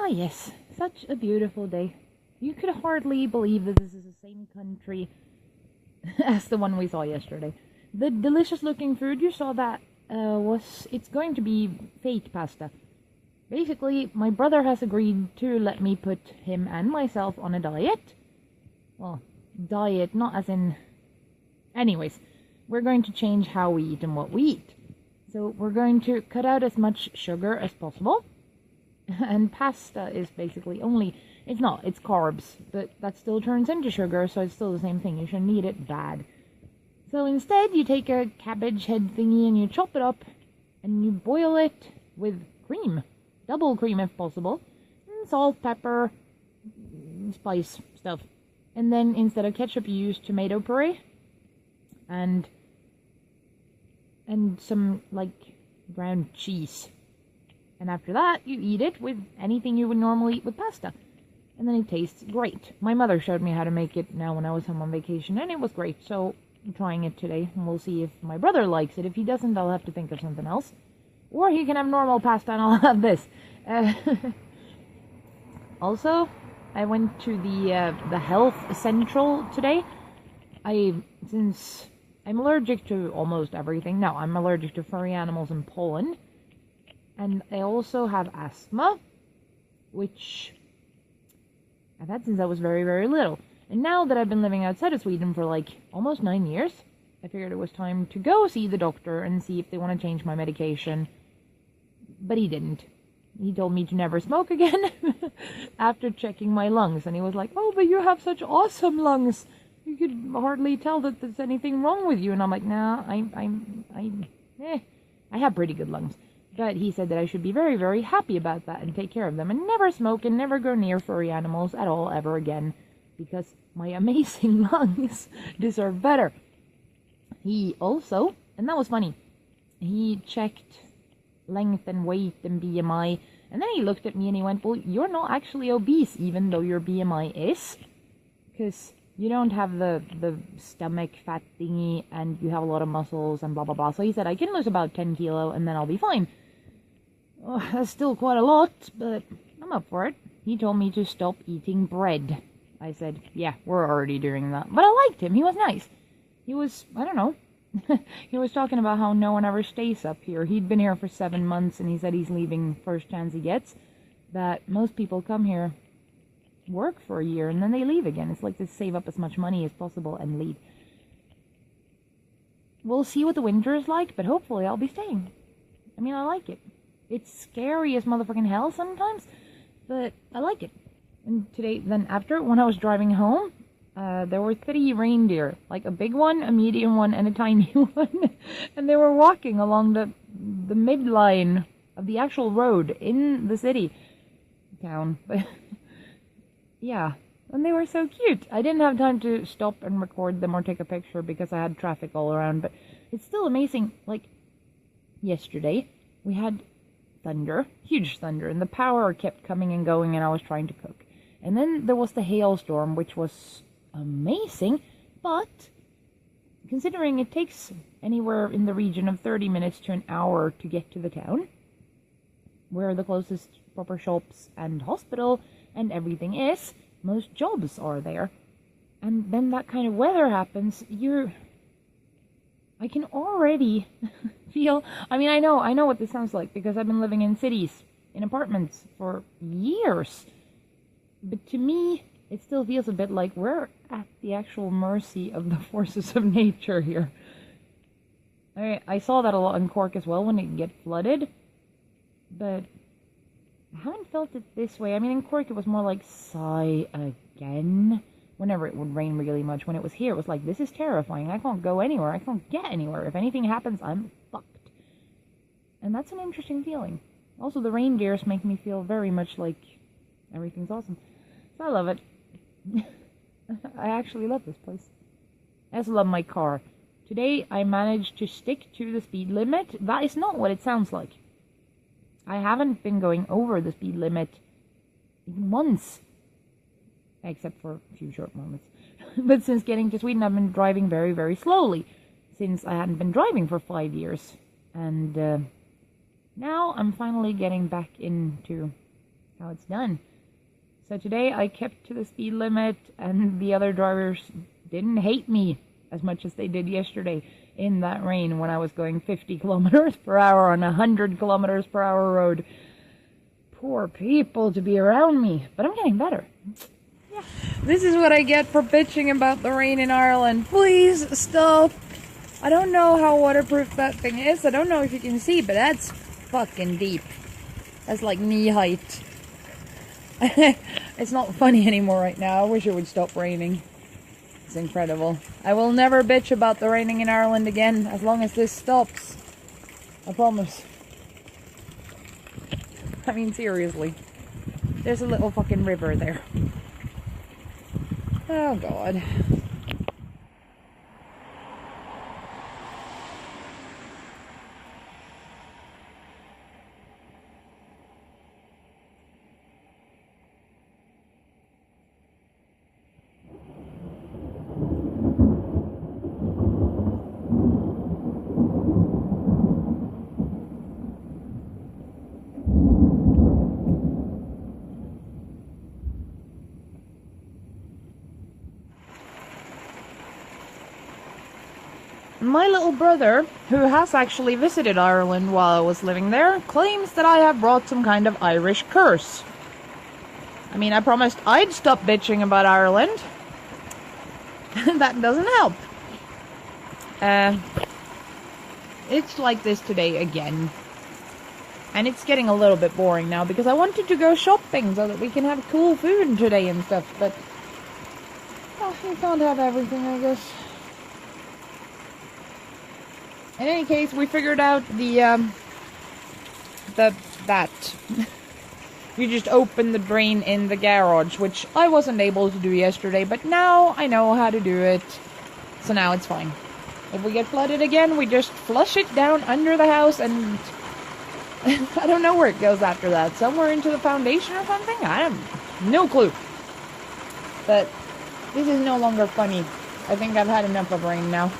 Ah, yes, such a beautiful day. You could hardly believe that this is the same country as the one we saw yesterday. The delicious looking food you saw that it's going to be fake pasta. Basically, my brother has agreed to let me put him and myself on a diet. Well, diet, not as in... Anyways, we're going to change how we eat and what we eat. So we're going to cut out as much sugar as possible. And pasta is basically it's carbs, but that still turns into sugar, so it's still the same thing. You shouldn't eat it bad. So instead, you take a cabbage head thingy and you chop it up, and you boil it with cream. Double cream if possible. And salt, pepper, spice stuff. And then instead of ketchup, you use tomato puree. And some, ground cheese. And after that, you eat it with anything you would normally eat with pasta. And then it tastes great. My mother showed me how to make it now when I was home on vacation, and it was great. So I'm trying it today, and we'll see if my brother likes it. If he doesn't, I'll have to think of something else. Or he can have normal pasta and I'll have this. Also, I went to the health central today. Since I'm allergic to almost everything. No, I'm allergic to furry animals and pollen. And I also have asthma, which I've had since I was very, very little. And now that I've been living outside of Sweden for almost 9 years, I figured it was time to go see the doctor and see if they want to change my medication. But he didn't. He told me to never smoke again after checking my lungs. And he was like, "Oh, but you have such awesome lungs. You could hardly tell that there's anything wrong with you." And I'm like, "Nah, I have pretty good lungs." But he said that I should be very, very happy about that and take care of them and never smoke and never go near furry animals at all ever again, because my amazing lungs deserve better. He also, and that was funny, he checked length and weight and BMI, and then he looked at me and he went, "Well, you're not actually obese even though your BMI is, because you don't have the stomach fat thingy and you have a lot of muscles and blah blah blah." So he said I can lose about 10 kilo and then I'll be fine. Oh, that's still quite a lot, but I'm up for it. He told me to stop eating bread. I said, yeah, we're already doing that. But I liked him. He was nice. He was, I don't know. He was talking about how no one ever stays up here. He'd been here for 7 months, and he said he's leaving first chance he gets. That most people come here, work for a year, and then they leave again. It's like to save up as much money as possible and leave. We'll see what the winter is like, but hopefully I'll be staying. I mean, I like it. It's scary as motherfucking hell sometimes, but I like it. And today, then after, when I was driving home, there were 3 reindeer, like a big one, a medium one, and a tiny one. And they were walking along the midline of the actual road in the town. But yeah, and they were so cute. I didn't have time to stop and record them or take a picture because I had traffic all around, but it's still amazing. Yesterday, we had thunder, huge thunder, and the power kept coming and going, and I was trying to cook. And then there was the hailstorm, which was amazing, but considering it takes anywhere in the region of 30 minutes to an hour to get to the town, where the closest proper shops and hospital and everything is, most jobs are there. And then that kind of weather happens, I can already feel, I mean, I know what this sounds like, because I've been living in cities, in apartments for years. But to me, it still feels a bit like we're at the actual mercy of the forces of nature here. I saw that a lot in Cork as well when it get flooded, but I haven't felt it this way. I mean, in Cork it was more like sigh again. Whenever it would rain really much. When it was here, it was like, this is terrifying. I can't go anywhere. I can't get anywhere. If anything happens, I'm fucked. And that's an interesting feeling. Also, the reindeers make me feel very much like everything's awesome. So I love it. I actually love this place. I also love my car. Today, I managed to stick to the speed limit. That is not what it sounds like. I haven't been going over the speed limit even once. Except for a few short moments. But since getting to Sweden, I've been driving very, very slowly. Since I hadn't been driving for 5 years. And now I'm finally getting back into Now it's done. So today I kept to the speed limit, and the other drivers didn't hate me as much as they did yesterday in that rain when I was going 50 kilometers per hour on a 100 kilometers per hour road. Poor people to be around me, but I'm getting better. Yeah. This is what I get for bitching about the rain in Ireland. Please stop. I don't know how waterproof that thing is. I don't know if you can see, but that's fucking deep. That's like knee height. It's not funny anymore right now. I wish it would stop raining. It's incredible. I will never bitch about the raining in Ireland again as long as this stops. I promise. I mean, seriously. There's a little fucking river there. Oh, God. My little brother, who has actually visited Ireland while I was living there, claims that I have brought some kind of Irish curse. I mean, I promised I'd stop bitching about Ireland. That doesn't help. It's like this today again. And it's getting a little bit boring now because I wanted to go shopping so that we can have cool food today and stuff, but you can't have everything, I guess. In any case, we figured out that you just open the drain in the garage, which I wasn't able to do yesterday, but now I know how to do it, so now it's fine. If we get flooded again, we just flush it down under the house, and I don't know where it goes after that. Somewhere into the foundation or something? I have no clue. But this is no longer funny. I think I've had enough of rain now.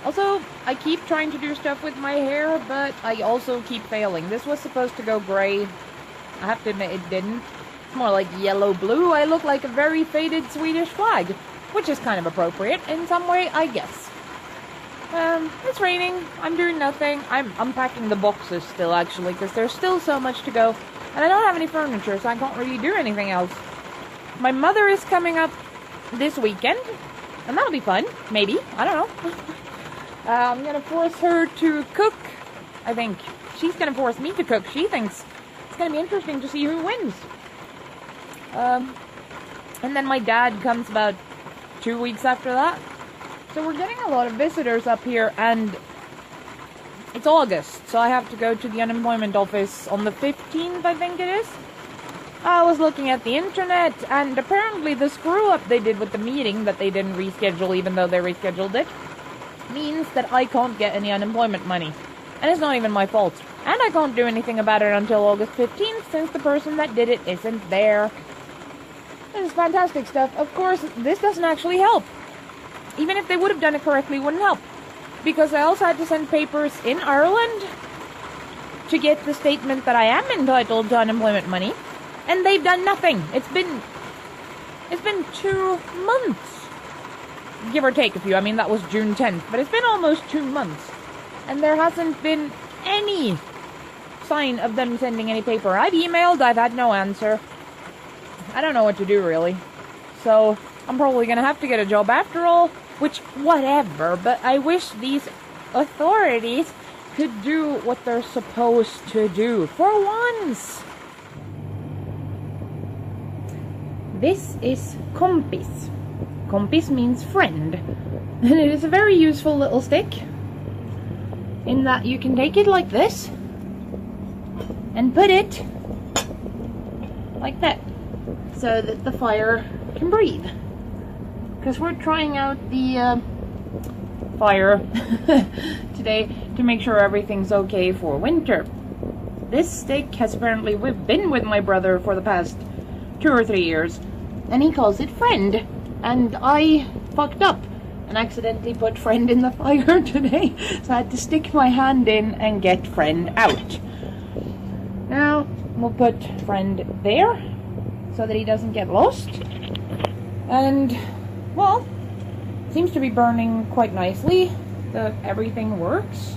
Also, I keep trying to do stuff with my hair, but I also keep failing. This was supposed to go gray. I have to admit it didn't. It's more like yellow-blue. I look like a very faded Swedish flag, which is kind of appropriate in some way, I guess. It's raining. I'm doing nothing. I'm unpacking the boxes still, actually, because there's still so much to go. And I don't have any furniture, so I can't really do anything else. My mother is coming up this weekend, and that'll be fun. Maybe. I don't know. I'm gonna force her to cook, I think. She's gonna force me to cook. She thinks it's gonna be interesting to see who wins. And then my dad comes about 2 weeks after that. So we're getting a lot of visitors up here, and it's August, so I have to go to the unemployment office on the 15th, I think it is. I was looking at the internet, and apparently the screw-up they did with the meeting that they didn't reschedule even though they rescheduled it means that I can't get any unemployment money. And it's not even my fault. And I can't do anything about it until August 15th since the person that did it isn't there. This is fantastic stuff. Of course, this doesn't actually help. Even if they would have done it correctly, it wouldn't help. Because I also had to send papers in Ireland to get the statement that I am entitled to unemployment money. And they've done nothing. It's been 2 months. Give or take a few. I mean, that was June 10th. But it's been almost 2 months. And there hasn't been any sign of them sending any paper. I've emailed. I've had no answer. I don't know what to do, really. So, I'm probably going to have to get a job after all. Which, whatever. But I wish these authorities could do what they're supposed to do. For once. This is kompis. Kompis means friend. And it is a very useful little stick. In that you can take it like this. And put it like that. So that the fire can breathe. Because we're trying out the fire today to make sure everything's okay for winter. This stick has apparently been with my brother for the past 2 or 3 years. And he calls it friend. And I fucked up and accidentally put friend in the fire today. So I had to stick my hand in and get friend out. Now we'll put friend there so that he doesn't get lost. And, well, seems to be burning quite nicely. Everything works.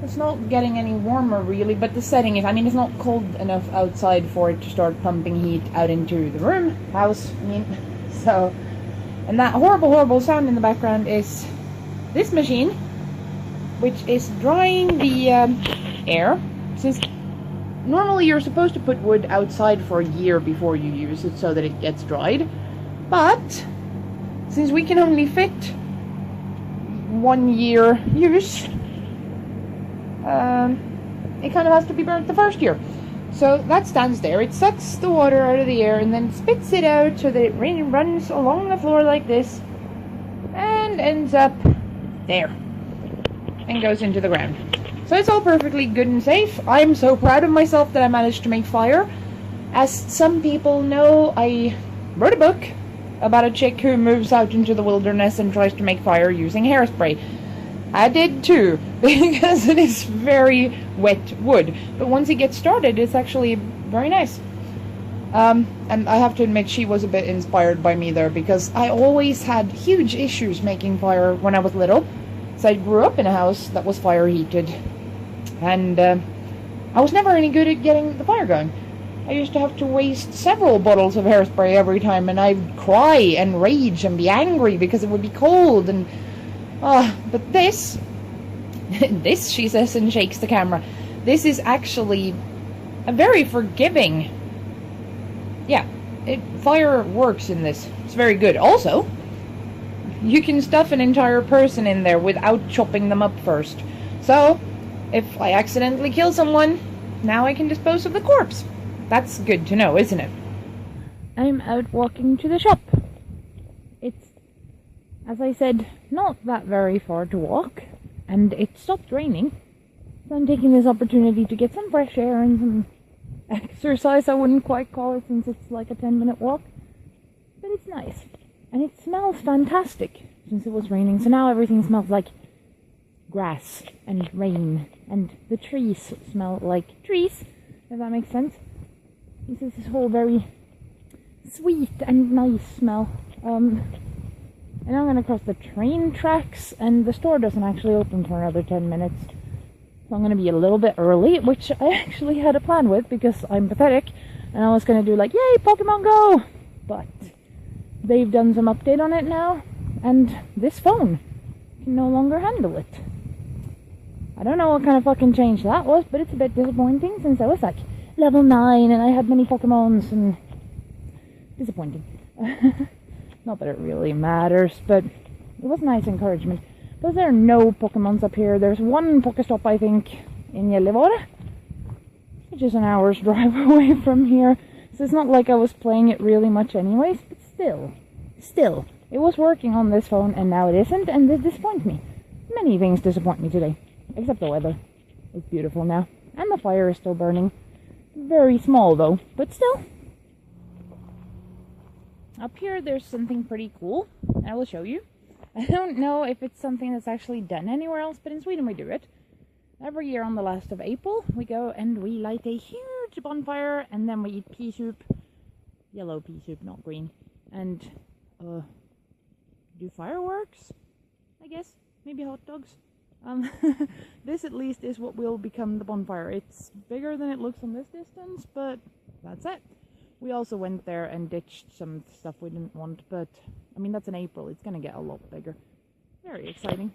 It's not getting any warmer really, but the setting is, I mean, it's not cold enough outside for it to start pumping heat out into the house, I mean. So, and that horrible sound in the background is this machine, which is drying the air. Since normally you're supposed to put wood outside for a year before you use it so that it gets dried, but since we can only fit 1 year use, it kind of has to be burnt the first year. So that stands there. It sucks the water out of the air and then spits it out so that it runs along the floor like this and ends up there and goes into the ground. So it's all perfectly good and safe. I'm so proud of myself that I managed to make fire. As some people know, I wrote a book about a chick who moves out into the wilderness and tries to make fire using hairspray. I did too, because it is very wet wood. But once it gets started, it's actually very nice. And I have to admit, she was a bit inspired by me there, because I always had huge issues making fire when I was little. So I grew up in a house that was fire heated. And I was never any good at getting the fire going. I used to have to waste several bottles of hairspray every time, and I'd cry and rage and be angry because it would be cold. And but this, she says and shakes the camera, this is actually a very forgiving. Yeah, fire works in this. It's very good. Also, you can stuff an entire person in there without chopping them up first. So, if I accidentally kill someone, now I can dispose of the corpse. That's good to know, isn't it? I'm out walking to the shop. It's, as I said, not that very far to walk, and it stopped raining. So I'm taking this opportunity to get some fresh air and some exercise. I wouldn't quite call it, since it's like a 10-minute walk. But it's nice. And it smells fantastic, since it was raining. So now everything smells like grass and rain, and the trees smell like trees, if that makes sense. This is this whole very sweet and nice smell. And I'm gonna cross the train tracks, and the store doesn't actually open for another 10 minutes. So I'm gonna be a little bit early, which I actually had a plan with, because I'm pathetic, and I was gonna do like, yay, Pokemon Go! But they've done some update on it now, and this phone can no longer handle it. I don't know what kind of fucking change that was, but it's a bit disappointing, since I was like level 9 and I had many Pokemons, and disappointing. Not that it really matters, but it was nice encouragement. Because there are no Pokemons up here. There's one Pokestop, I think, in Gällivare, which is an hour's drive away from here. So it's not like I was playing it really much anyways, but still, it was working on this phone, and now it isn't, and this disappoints me. Many things disappoint me today, except the weather. It's beautiful now, and the fire is still burning. Very small though, but still. Up here there's something pretty cool, I will show you. I don't know if it's something that's actually done anywhere else, but in Sweden we do it. Every year on the last of April, we go and we light a huge bonfire, and then we eat pea soup. Yellow pea soup, not green. And, do fireworks, I guess. Maybe hot dogs. This at least is what will become the bonfire. It's bigger than it looks from this distance, but that's it. We also went there and ditched some stuff we didn't want, but, I mean, that's in April. It's gonna get a lot bigger. Very exciting.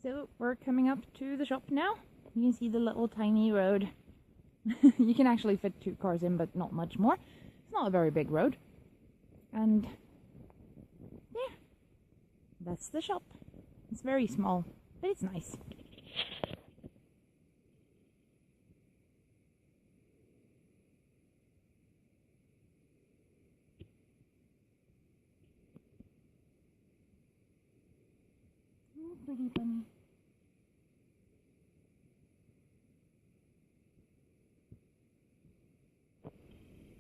So, we're coming up to the shop now. You can see the little tiny road. You can actually fit 2 cars in, but not much more. It's not a very big road. And, yeah, that's the shop. It's very small, but it's nice. Oh, pretty bunny.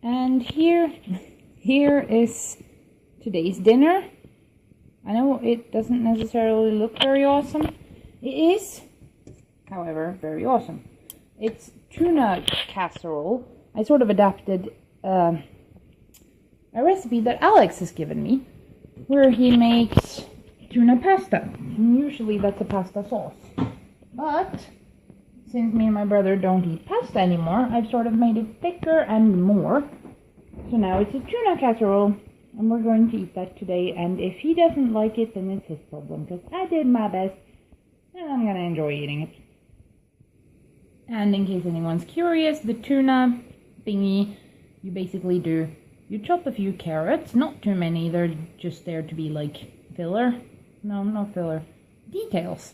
And here is today's dinner. I know it doesn't necessarily look very awesome. It is, however, very awesome. It's tuna casserole. I sort of adapted a recipe that Alex has given me, where he makes tuna pasta. And usually that's a pasta sauce. But since me and my brother don't eat pasta anymore, I've sort of made it thicker and more. So now it's a tuna casserole, and we're going to eat that today. And if he doesn't like it, then it's his problem, because I did my best, and I'm gonna enjoy eating it. And in case anyone's curious, the tuna thingy, you basically do, you chop a few carrots, not too many, they're just there to be like filler. No, not filler, details.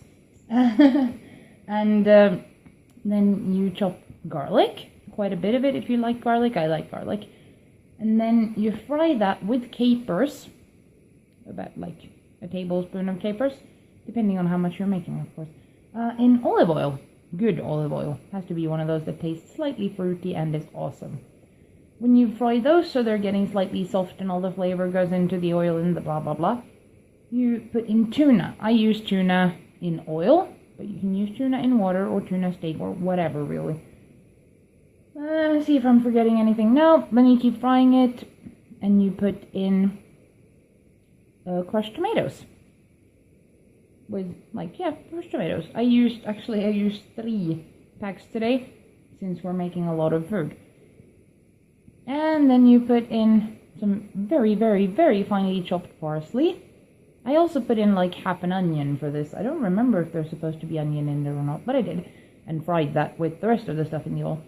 And then you chop garlic, quite a bit of it if you like garlic. I like garlic. And then you fry that with capers, about like a tablespoon of capers, depending on how much you're making, of course, in olive oil. Good olive oil. Has to be one of those that tastes slightly fruity and is awesome. When you fry those so they're getting slightly soft and all the flavor goes into the oil and the blah blah blah, you put in tuna. I use tuna in oil, but you can use tuna in water or tuna steak or whatever, really. See if I'm forgetting anything. No, then you keep frying it and you put in crushed tomatoes. With, like, yeah, crushed tomatoes. I used 3 packs today, since we're making a lot of food. And then you put in some very, very, very finely chopped parsley. I also put in like half an onion for this. I don't remember if there's supposed to be onion in there or not, but I did. And fried that with the rest of the stuff in the oil.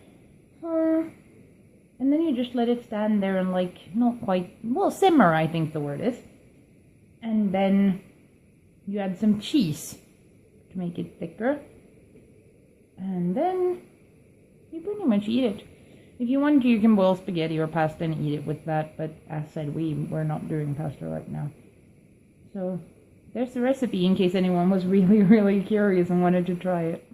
And then you just let it stand there and like, not quite, well, simmer, I think the word is. And then you add some cheese to make it thicker. And then you pretty much eat it. If you want to, you can boil spaghetti or pasta and eat it with that, but as said, we're not doing pasta right now. So there's the recipe in case anyone was really, really curious and wanted to try it.